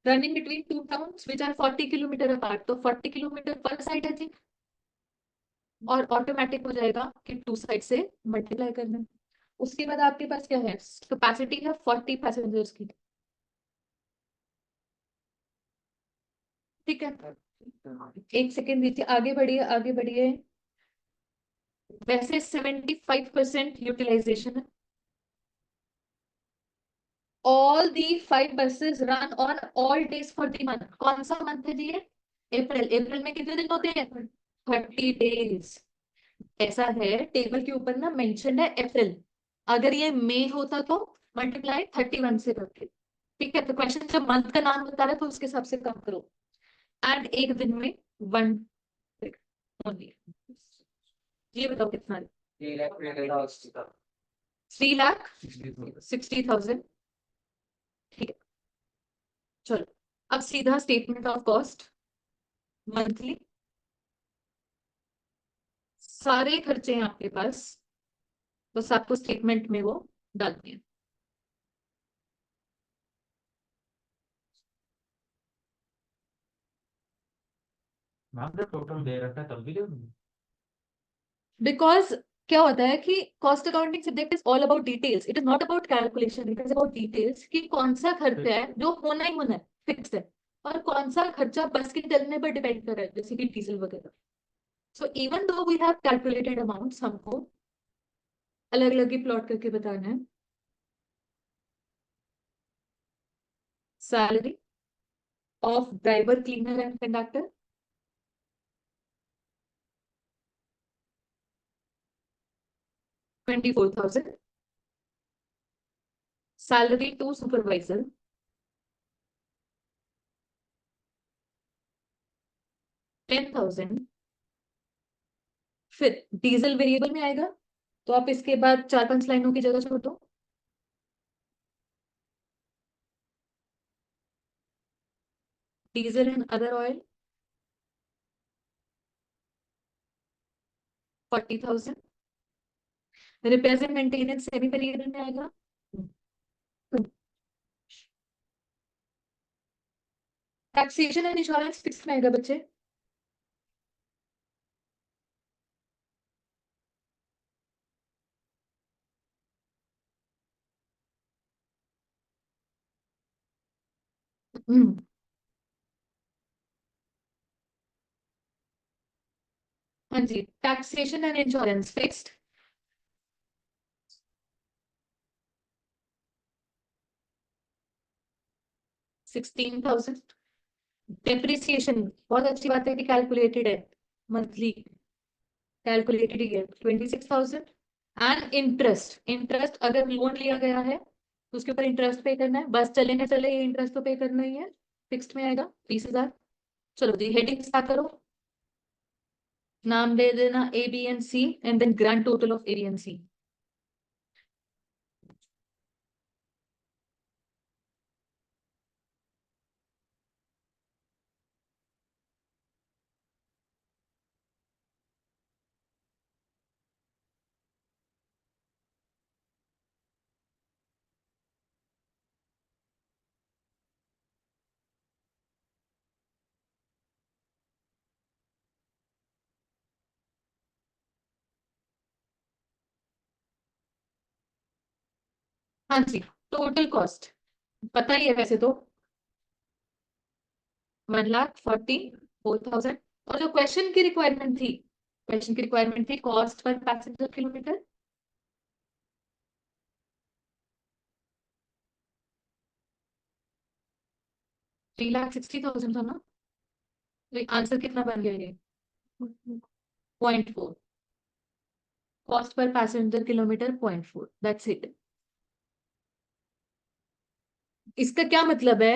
running between 2 towns which are 40 kilometre apart, तो 40 किलोमीटर पर साइड है जी. और ऑटोमेटिक हो जाएगा कि 2 साइड से मल्टीप्लाई करना. उसके बाद आपके पास क्या है, कैपेसिटी है 40 पैसेंजर्स की. ठीक है, एक सेकेंड दीजिए, आगे बढ़िए आगे बढ़िए. वैसे 75% यूटिलाइजेशन है. All the 5 buses run on all days for the month. कौन सा मंथ है जी ये, अप्रैल. अप्रैल में कितने दिन होते हैं, 30 days. ऐसा है, टेबल के ऊपर ना मेंशन है अप्रैल. अगर ये मई होता तो मल्टीप्लाई 31 से करके. ठीक है, तो क्वेश्चन जब मंथ का नाम बता रहा है तो उसके हिसाब से कम करो. एंड एक दिन में 1 ओनली. ये बताओ कितना है, 3,60,000. ठीक है, चलो अब सीधा स्टेटमेंट ऑफ कॉस्ट. मंथली सारे खर्चे हैं आपके पास, बस आपको स्टेटमेंट में वो डालनी है. मैम जब टोटल दे रखा है तब भी दे दूंगी. बिकॉज क्या होता है कि cost accounting subject is all about details, it is not about calculation, it is about details कि कौन सा खर्चा है जो होना ही होना है, फिक्स है, और कौन सा खर्चा बस के चलने पर डिपेंड कर रहा है जैसे कि डीजल वगैरह. So even though we have calculated amounts, हमको अलग अलग ही प्लॉट करके बताना है. Salary of driver, cleaner and conductor 24,000. Salary to supervisor 10,000. फिर डीजल वेरिएबल में आएगा तो आप इसके बाद 4-5 लाइनों की जगह छोड़ दो. Diesel and other oil 40,000. Repair and maintenance semi variable में आएगा. टैक्सेशन एंड इंश्योरेंस फिक्स में आएगा बच्चे. हाँ जी, taxation and insurance fixed. 16,000. Depreciation बहुत अच्छी बात है कि कैलकुलेटेड है, मंथली कैलकुलेटेड ही है, 26,000. एंड इंटरेस्ट, इंटरेस्ट अगर लोन लिया गया है तो उसके ऊपर इंटरेस्ट पे करना है, बस चले ना चले ये इंटरेस्ट तो पे करना ही है. फिक्स्ड में आएगा 20,000. चलो जी, हेडिंग स्टार्ट करो. नाम दे देना A B and C and then grand total of A B and C. हाँ जी, टोटल कॉस्ट पता ही है वैसे तो, 1,44,000। और जो क्वेश्चन की रिक्वायरमेंट थी, क्वेश्चन की रिक्वायरमेंट थी कॉस्ट पर पैसेंजर किलोमीटर। 3,60,000 था ना। तो आंसर कितना बन गया ये? 0.4। Cost per passenger kilometre 0.4, that's it. इसका क्या मतलब है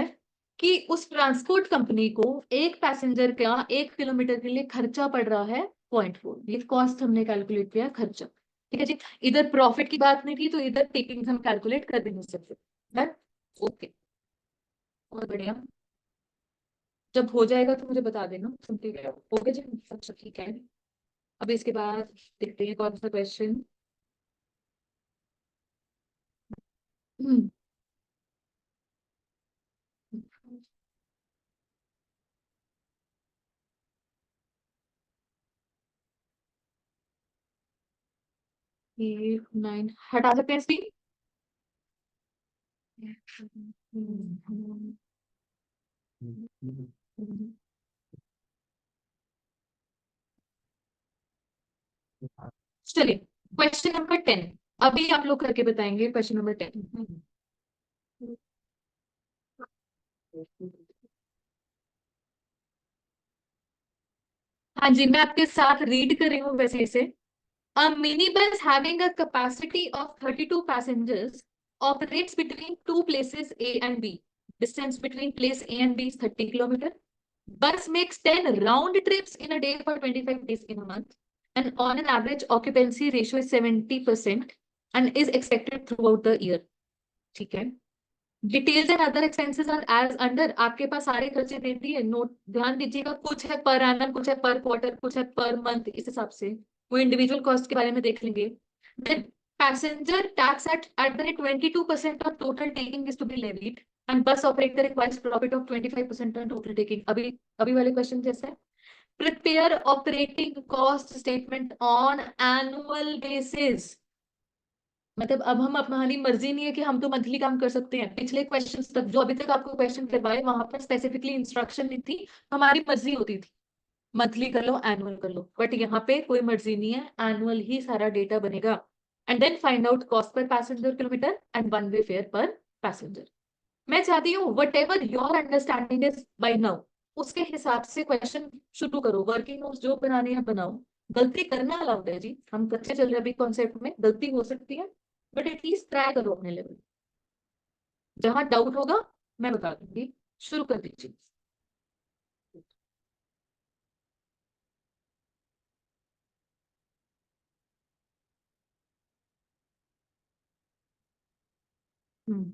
कि उस ट्रांसपोर्ट कंपनी को एक पैसेंजर का 1 किलोमीटर के लिए खर्चा पड़ रहा है 0.4। ये कॉस्ट हमने कैलकुलेट किया, खर्चा। ठीक है जी। इधर प्रॉफिट की बात नहीं थी तो इधर टेकिंग हम कैलकुलेट कर भी नहीं सकते। डन। ओके। और बढ़िया। जब हो जाएगा तो मुझे बता देना, सब ठीक है, ओके जी, अच्छा ठीक है। अब इसके बाद देखते हैं कौन सा क्वेश्चन। 9 हटा सकते हैं इसकी। चलिए, क्वेश्चन नंबर 10। अभी आप लोग करके बताएंगे क्वेश्चन नंबर 10। हाँ जी, मैं आपके साथ रीड कर रही हूँ वैसे इसे। A minibus having a capacity of 32 passengers operates between two places A and B. Distance between place A and B is 30 kilometer. Bus makes 10 round trips in a day for 25 days in a month. And on an average, occupancy ratio is 70% and is expected throughout the year. ठीक है। Details and other expenses are as under, आपके पास सारे खर्चे दे दिए, note ध्यान दीजिएगा, कुछ है पर एनम, कुछ है पर क्वार्टर, कुछ है पर मंथ, इस हिसाब से वो इंडिविजुअल कॉस्ट के बारे में देख लेंगे। Then passenger tax at the rate 22% of total taking is to be levied and bus operator requires profit of 25% on total taking. अभी अभी वाले क्वेश्चन जैसे है। Prepare operating cost statement on annual basis. मतलब अब हम हमारी मर्जी नहीं है कि हम तो मंथली काम कर सकते हैं। पिछले क्वेश्चंस तक जो अभी तक आपको क्वेश्चन करवाए वहां पर स्पेसिफिकली इंस्ट्रक्शन नहीं थी, हमारी मर्जी होती थी मंथली कर लो एनुअल कर लो, बट यहाँ पे कोई मर्जी नहीं है, एनुअल ही सारा डेटा बनेगा। And then find out cost per passenger kilometer and one way fare per passenger. मैं चाहती हूँ whatever your understanding is by now, उसके हिसाब से क्वेश्चन शुरू करो। वर्किंग नोट्स जो बनाने हैं बनाओ। गलती करना अलाउड है जी, हम कच्चे चल रहे हैं अभी कॉन्सेप्ट में, गलती हो सकती है, बट एटलीस्ट ट्राई करो अपने लेवल। जहां डाउट होगा मैं बता दूंगी। शुरू कर दीजिए। हम्म।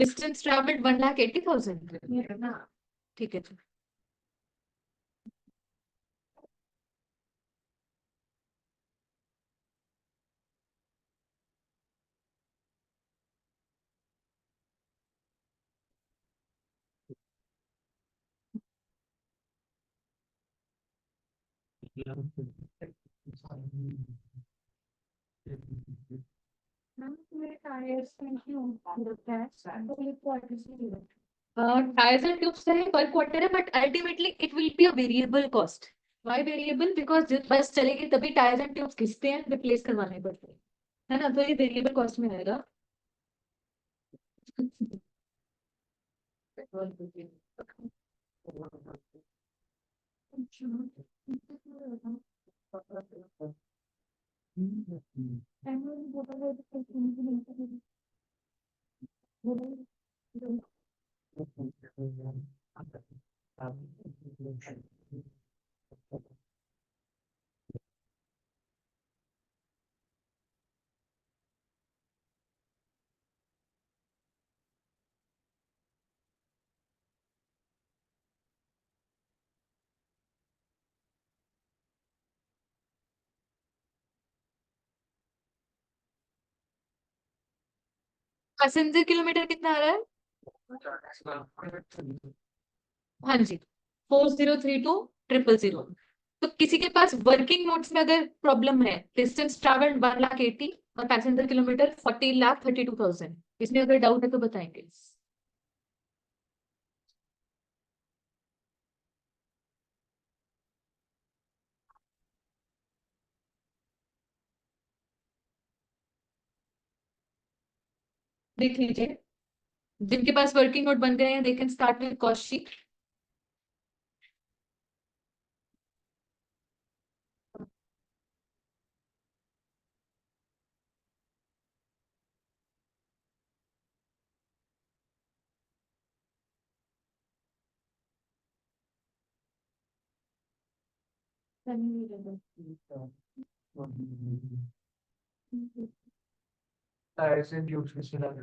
Distance travelled 1,80,000। ठीक है। टायर्स एंड ट्यूब्स है पर क्वार्टर है, but ultimately it will be a variable cost. Why variable? Because bus चलेगी तभी टायर्स एंड ट्यूब्स घिसते हैं, रिप्लेस करवाने पड़ते हैं, है ना, तो ये वेरिएबल कॉस्ट में आएगा। पैसेंजर किलोमीटर कितना आ रहा है? हाँ जी, 4032,000। तो किसी के पास वर्किंग नोट्स में अगर प्रॉब्लम है, डिस्टेंस ट्रैवल्ड 1,80,000 और पैसेंजर किलोमीटर 40,32,000, इसमें अगर डाउट है तो बताएंगे। देख लीजिए, जिनके पास वर्किंग नोट बन गए हैं they can start with cost sheet.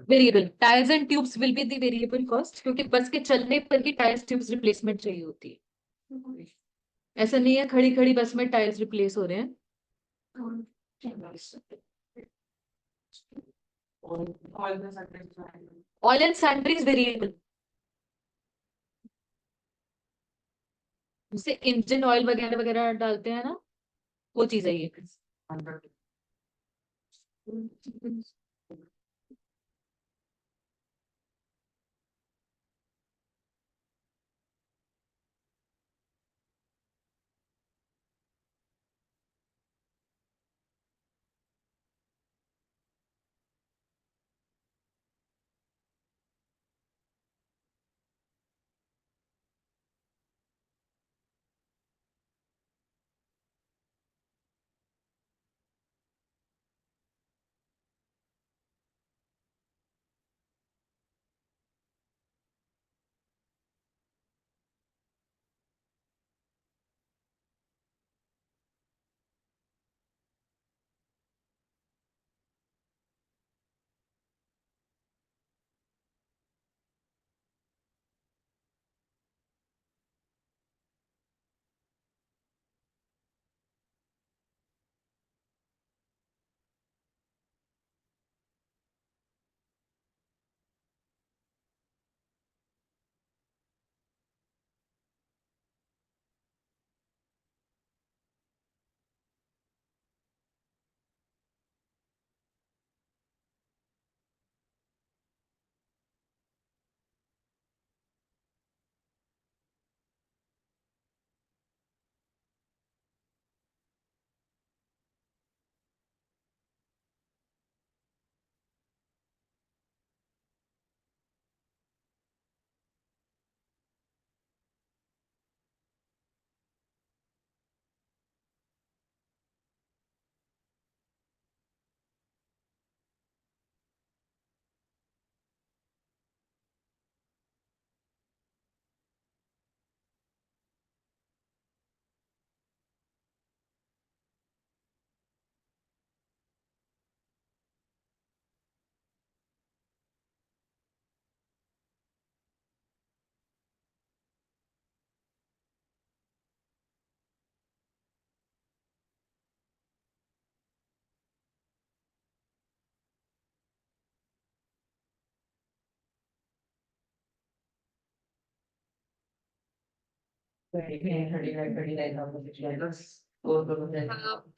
Variable tyres and tubes will be the variable cost, क्योंकि बस के चलने पर ही टायर्स ट्यूब्स रिप्लेसमेंट चाहिए होती है। ऐसा नहीं है खड़ी खड़ी बस में टायर्स रिप्लेस हो रहे हैं। ऑयल एंड सैंडरीज वेरिएबल, जिससे इंजन ऑयल वगैरह वगैरह डालते हैं ना, वो चीज है ये।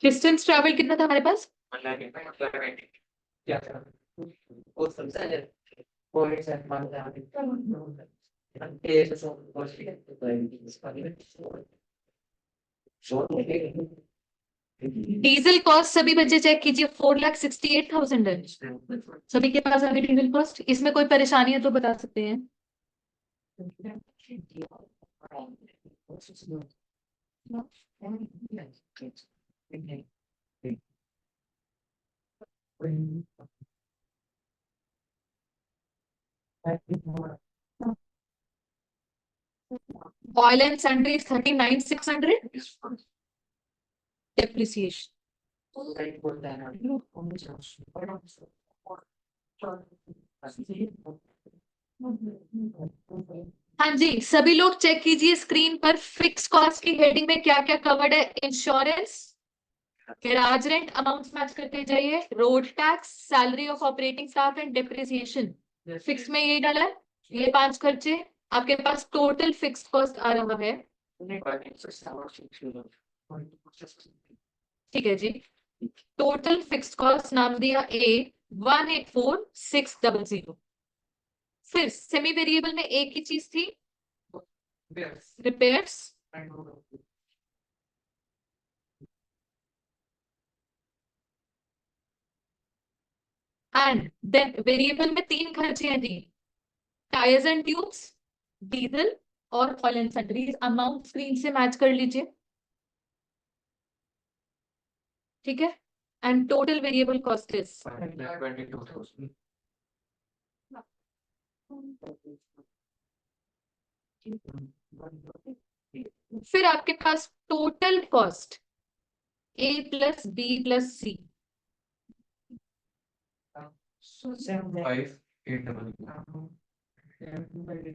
डिस्टेंस ट्रैवल कितना था हमारे पास? डीजल कॉस्ट सभी बच्चे चेक कीजिए, 4,68,000 है सभी के पास अभी डीजल कॉस्ट। इसमें कोई परेशानी है तो बता सकते हैं। Oil and sundries 39,600। डेप्रिसिएशन हाँ जी, सभी लोग चेक कीजिए स्क्रीन पर, फिक्स कॉस्ट की हेडिंग में क्या क्या कवर्ड है। Insurance, garage rent amounts match करते जाइए, road tax, salary of operating staff and depreciation. Fix में यही डाला है, ये 5 खर्चे। आपके पास टोटल फिक्स कॉस्ट आ रहा है, ठीक है जी। टोटल फिक्स कॉस्ट नाम दिया ए 184,600। फिर सेमी वेरिएबल में एक ही चीज थी, रिपेयर्स। एंड देन वेरिएबल में 3 खर्चे हैं जी, टायर्स एंड ट्यूब्स, डीजल और oil and sundries. Amount screen से मैच कर लीजिए, ठीक है। And total variable cost is, फिर आपके पास टोटल कॉस्ट ए प्लस बी प्लस सी,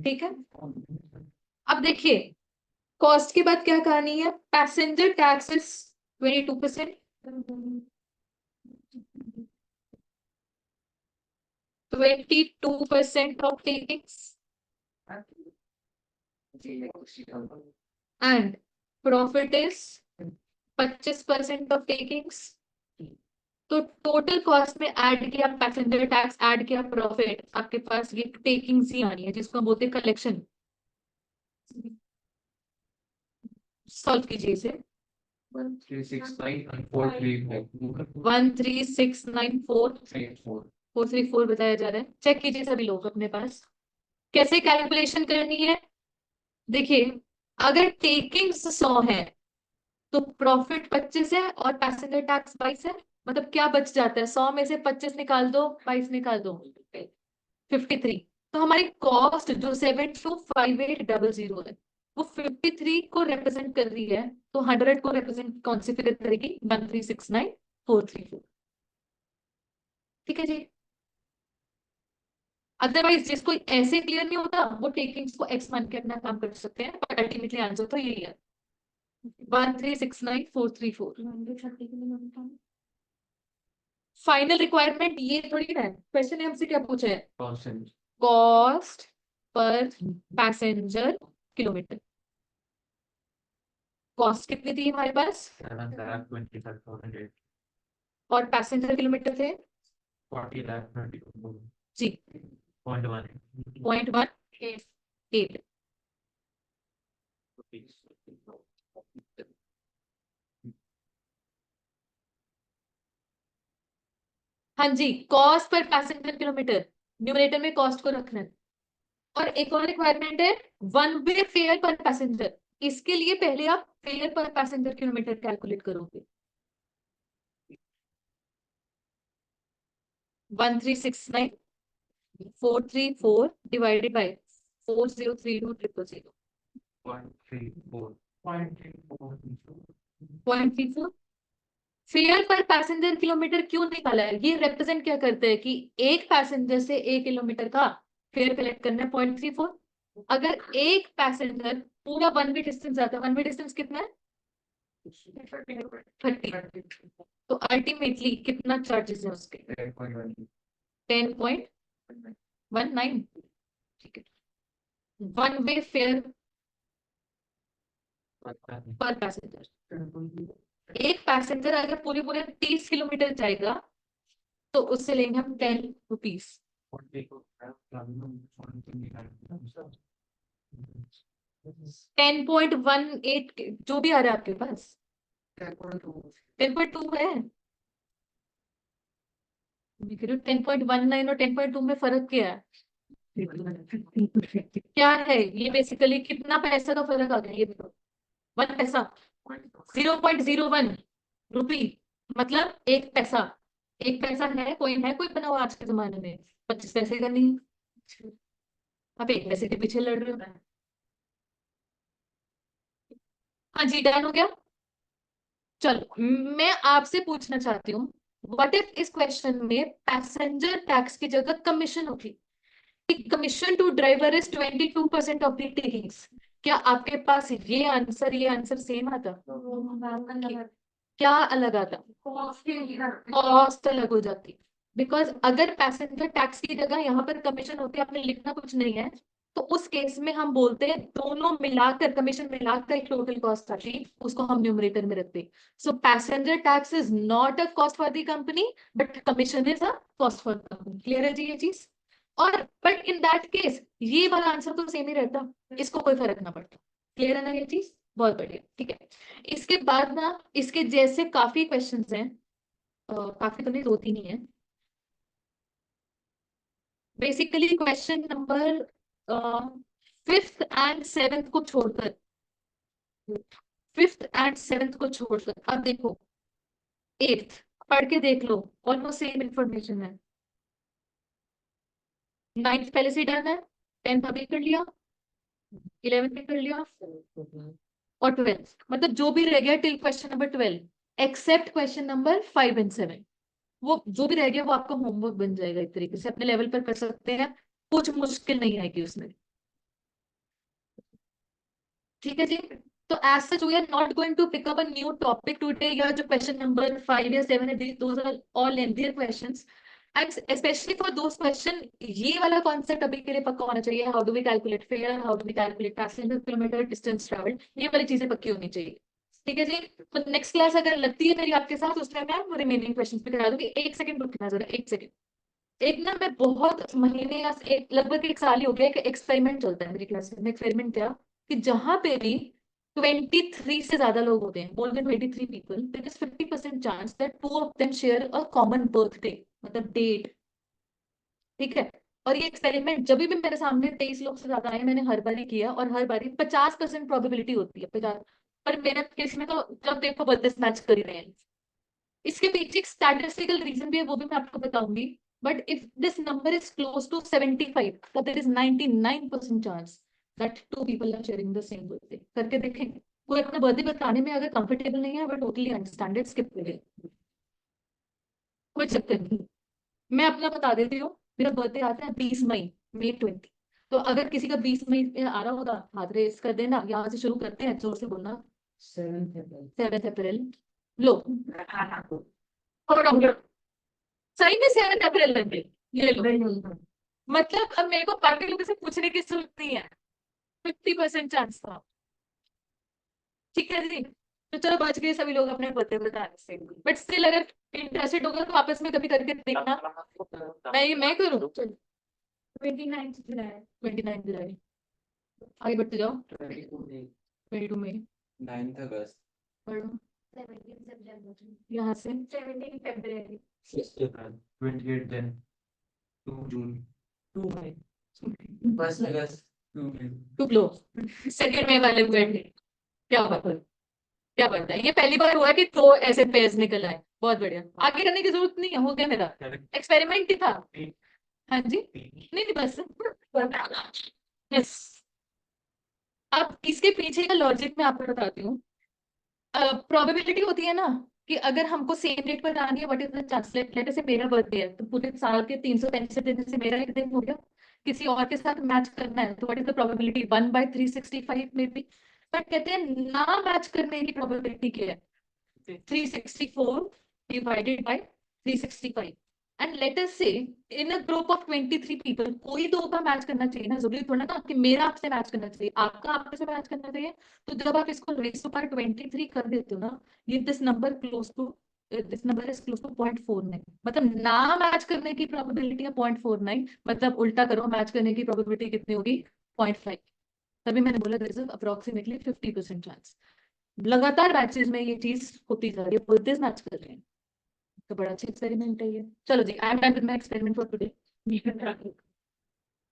ठीक है। अब देखिए कॉस्ट के बाद क्या कहानी है, passenger taxes 22%, 22% of takings, and profit is 25% of takings. तो टोटल कॉस्ट में ऐड किया पैसेंजर टैक्स, ऐड किया प्रॉफिट, आपके पास ये टेकिंग्स ही आनी है जिसको हम बोलते हैं कलेक्शन। सॉल्व कीजिए इसे। 13694 बताया जा रहा है, चेक कीजिए सभी लोग अपने पास कैसे कैलकुलेशन करनी है। देखिए अगर टेकिंग्स 100 है तो प्रॉफिट 25 है और पैसेंजर टैक्स 22 है, मतलब क्या बच जाता है, 100 में से 25 निकाल दो, 22 निकाल दो, 53। तो हमारी कॉस्ट जो 725800 है वो 53 को रिप्रेजेंट कर रही है, तो 100 को रिप्रेजेंट कौन सी फिगर करेगी, 1369434, ठीक है जी। अदरवाइज जिसको ऐसे क्लियर नहीं होता वो टेकिंग्स को एक्स मान के अपना काम कर सकते हैं, बट अल्टीमेटली आंसर तो यही है 1369434। फाइनल रिक्वायरमेंट ये थोड़ी ना है, क्वेश्चन ने हमसे क्या पूछा है, cost per passenger kilometre. Cost कितनी थी हमारे पास, 7,25,008 और पैसेंजर किलोमीटर थे 40,20 जी, 0.188। हाँ जी, cost per passenger kilometre, numerator में कॉस्ट को रखना है। और एक और रिक्वायरमेंट है one way fare per passenger, इसके लिए पहले आप fair per passenger kilometre calculate करोगे। 1369434 divided by 4032,000 0.34। Fair per passenger kilometre क्यों निकाला है, ये रिप्रेजेंट क्या करता है कि एक पैसेंजर से 1 किलोमीटर का फेयर कलेक्ट करना है 0.34। अगर एक पैसेंजर पूरा वन वे डिस्टेंस आता है, वन वे डिस्टेंस कितना है 30, तो अल्टीमेटली कितना चार्जेस है उसके 10.19, ठीक है। One way fare per passenger. एक पैसेंजर अगर पूरे पूरे 30 किलोमीटर जाएगा तो उससे लेंगे हम 10 रुपीज। 10.18 जो भी आ रहा है आपके पास। 10.2 है। 10.19 और 10.2 में फर्क क्या है? क्या है ये? बेसिकली कितना पैसा का फर्क आ गया ये बताओ। 1 पैसा। 0.01 रुपी, मतलब 1 पैसा। 1 पैसा है, कोई बना हुआ आज के जमाने में? 25 पैसे का नहीं। आप 1 पैसे के पीछे लड़ रहे हो। हाँ जी, डन हो गया। चलो मैं आपसे पूछना चाहती हूँ, व्हाट इफ इस क्वेश्चन में पैसेंजर टैक्स की जगह कमीशन होती? Commission to driver is 22% of the tickets. क्या आपके पास ये आंसर सेम आता? क्या अलग आता? कॉस्ट अलग हो जाती। बिकॉज अगर पैसेंजर टैक्स की जगह यहाँ पर कमीशन होती, आपने लिखना कुछ नहीं है, तो उस केस में हम बोलते हैं दोनों मिलाकर, कमीशन मिलाकर एक टोटल कॉस्ट आती, उसको हम न्यूमरेटर में रखते। So passenger tax is not a cost for the company, but commission is a cost for the company. Clear है जी ये चीज? और बट इन दैट केस ये वाला आंसर तो सेम ही रहता, इसको कोई फर्क ना पड़ता। क्लियर है ना ये चीज? बहुत बढ़िया, ठीक है। इसके बाद ना इसके जैसे काफी क्वेश्चंस हैं, काफी तो नहीं, 2-3 ही है। Basically question number 5th and 7th को छोड़कर, 5th एंड 7th को छोड़कर अब देखो 8th पढ़ के देख लो, ऑलमोस्ट सेम इंफॉर्मेशन है। 9th पहले से डन है, 10th अभी कर लिया, 11th भी कर लिया, और 12th, मतलब जो भी रह गया till question number 12 except question number 5 and 7, वो जो भी रह गया वो आपका होमवर्क बन जाएगा। एक तरीके से अपने लेवल पर कर सकते हैं, कुछ मुश्किल नहीं आएगी उसमें। ठीक है जी। तो as such we are not going to pick up a new topic today. या जो क्वेश्चन नंबर 5 या 7 है, those are all lengthier questions, and specially for those question ये वाला कॉन्सेप्ट अभी के लिए पक्का होना चाहिए। How do we calculate fare, how do we calculate passenger kilometre, distance travel, ये वाली चीजें पक्की होनी चाहिए। ठीक है जी। तो नेक्स्ट क्लास अगर लगती है मेरी आपके साथ, उसमें मैं रिमेनिंग क्वेश्चंस भी करा दूंगी। 1 सेकंड रुकना जरा, 1 सेकंड। एक ना मैं बहुत महीने या लगभग 1 साल ही हो गया, एक एक्सपेरिमेंट चलता है मेरी क्लास में। एक्सपेरिमेंट क्या, कि जहां पे भी 23 से ज्यादा लोग होते हैं, more than 23 people, there is 50% chance that 2 of them share a common birthday, मतलब डेट। ठीक है। और ये एक्सपेरिमेंट जब भी मेरे सामने 23 लोग से ज्यादा आए, मैंने हर बार ही किया, और हर बार 50% प्रोबेबिलिटी होती है, 50। पर मेरे केस में तो जब देखो बर्थडे मैच कर ही रहे हैं। इसके पीछे एक स्टैटिस्टिकल रीजन भी है, वो भी मैं आपको बताऊंगी। But if this number is close to 75, तो there is 99% chance that 2 people are sharing the same birthday. करके देखेंगे। कोई अपना बर्थडे बताने में अगर कंफर्टेबल नहीं है, but totally understand it, skip करिए, कोई चक्कर नहीं। मैं अपना बता देती हूँ। मेरा बर्थडे आता है 20 मई, May 20। तो अगर किसी का 20 मई में आ रहा होगा, हाथ रेस कर देना। यहाँ से शुरू करते हैं, जोर से बोलना। 7 अप्रैल। लो, सही में 7 अप्रैल लगे, ये लो। मतलब अब मेरे को बाकी लोगों से पूछने की जरूरत नहीं है, 50% चांस था। ठीक है जी। तो चलो बच गए सभी लोग अपने बर्थडे बताने से। बट स्टिल अगर इंटरेस्टेड होगा तो आपस में कभी करके देखना। मैं करूँ? 29 जुलाई। 29 जुलाई। आगे बढ़ते जाओ। 22 मई। 9 अगस्त। पढ़ो। 17 सितंबर। यहाँ से 17 फरवरी। 28 दिन, 2 जून, 2 मई। 1 अगस्त। 2 मई। To low. सेकेंड में वाले बैठे। क्या बात है, क्या बात है, ये पहली बार हुआ कि दो ऐसे पेज निकल आए। बहुत बढ़िया, आगे करने की जरूरत नहीं है, हो गया मेरा एक्सपेरिमेंट ही था। हाँ जी, नहीं नहीं बस। यस। अब इसके पीछे का लॉजिक मैं आपको बताती हूँ। प्रोबेबिलिटी होती है ना, कि अगर हमको सेम डेट पर आनी है, what is the chance, let say मेरा बर्थडे है, तो पूरे साल के 365 दिन से मेरा एक दिन हो गया। किसी और के साथ मैच करना है, तो व्हाट इज द प्रोबेबिलिटी, 1/365 में भी। बट कहते हैं ना मैच करने की प्रोबेबिलिटी क्या है, 364 divided by 365। And let us से इन अ ग्रुप ऑफ 23 पीपल कोई दो का मैच करना चाहिए ना, जरूरी थोड़ा ना कि मेरा आपसे मैच करना चाहिए, आपका आपसे मैच करना चाहिए। तो जब आप इसको रेस टू पावर 23 कर देते हो ना, ये this number close to, this number is close to 0.49, मतलब ना मैच करने की प्रोबेबिलिटी है 0.49, मतलब उल्टा करो मैच करने की प्रोबेबिलिटी कितनी होगी 0.5। तभी मैंने बोला देयर इज अप्रोक्सीमेटली 50% चांस। लगातार बैचेस में ये चीज होती जा रही है, बोलते मैच कर रहे हैं। तो बड़ा अच्छा एक्सपेरिमेंट है ये। चलो जी, I am done with my experiment for today.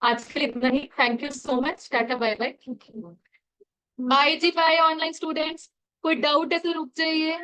आज के लिए इतना ही। Thank you so much, tata bye bye. Bye जी बाय ऑनलाइन स्टूडेंट्स। कोई डाउट है तो रुक जाइए।